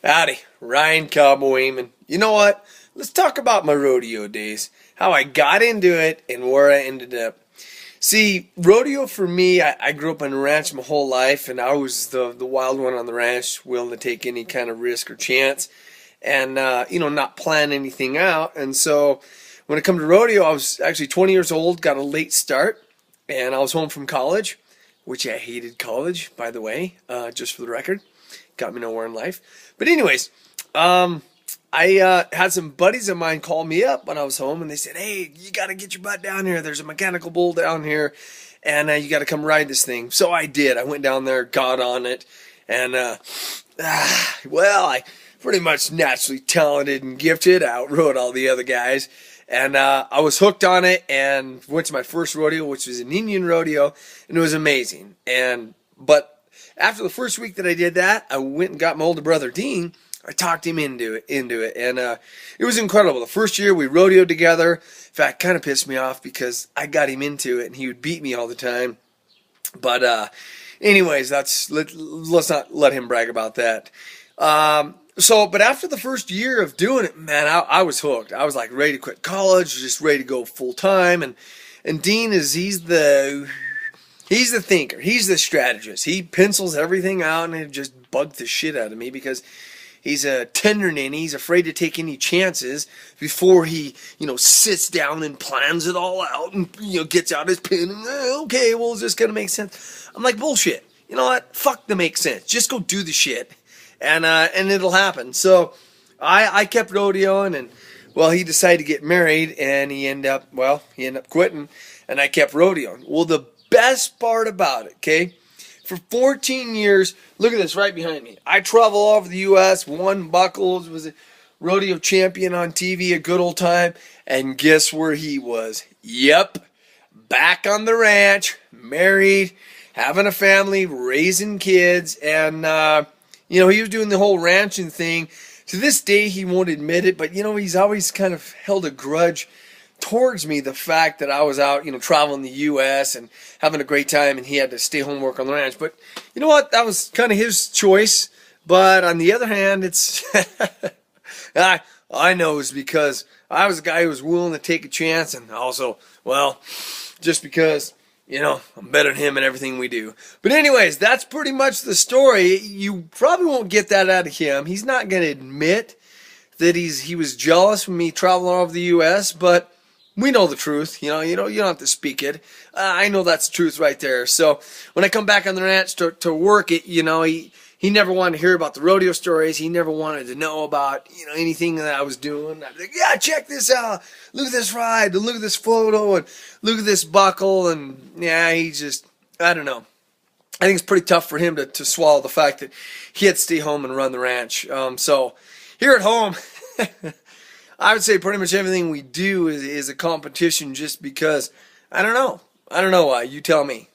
Howdy, Ryan Cowboy Eamon. You know what? Let's talk about my rodeo days. How I got into it and where I ended up. See, rodeo for me, I grew up on a ranch my whole life, and I was the wild one on the ranch, willing to take any kind of risk or chance, and not plan anything out. And so, when it come to rodeo, I was actually 20 years old, got a late start, and I was home from college, which I hated college, by the way, just for the record. Got me nowhere in life. But anyways, I had some buddies of mine call me up when I was home, and they said, "Hey, you got to get your butt down here. There's a mechanical bull down here, and you got to come ride this thing." So I did. I went down there, got on it, and I pretty much naturally talented and gifted. I outrode all the other guys, and I was hooked on it, and went to my first rodeo, which was an Indian rodeo, and it was amazing. But after the first week that I did that, I went and got my older brother Dean. I talked him into it, and it was incredible. The first year we rodeoed together. In fact, kind of pissed me off because I got him into it, and he would beat me all the time. But anyways, let's not let him brag about that. But after the first year of doing it, man, I was hooked. I was like ready to quit college, just ready to go full time. And Dean he's the thinker. He's the strategist. He pencils everything out, and it just bugged the shit out of me because he's a tender nanny. He's afraid to take any chances before he, sits down and plans it all out and, gets out his pen and, okay, well, is this going to make sense? I'm like, bullshit. You know what? Fuck the make sense. Just go do the shit, and it'll happen. So I kept rodeoing, and, well, he decided to get married, and he ended up quitting, and I kept rodeoing. Well, the best part about it, okay? For 14 years, look at this right behind me. I travel all over the U.S., won buckles, was a rodeo champion on TV, a good old time. And guess where he was? Yep, back on the ranch, married, having a family, raising kids. And, he was doing the whole ranching thing. To this day, he won't admit it, but, he's always kind of held a grudge towards me, the fact that I was out, traveling the U.S. and having a great time, and he had to stay home and work on the ranch. But you know what? That was kind of his choice. But on the other hand, it's I know it's because I was a guy who was willing to take a chance, and also, well, just because, I'm better than him in everything we do. But anyways, that's pretty much the story. You probably won't get that out of him. He's not going to admit that he was jealous when me traveling all over the U.S., but we know the truth, you don't have to speak it. I know that's the truth right there. So when I come back on the ranch to work it, he never wanted to hear about the rodeo stories. He never wanted to know about, anything that I was doing. I'd be like, yeah, check this out. Look at this ride. Look at this photo. And look at this buckle. And yeah, I don't know. I think it's pretty tough for him to swallow the fact that he had to stay home and run the ranch. So here at home, I would say pretty much everything we do is a competition just because, I don't know why. You tell me.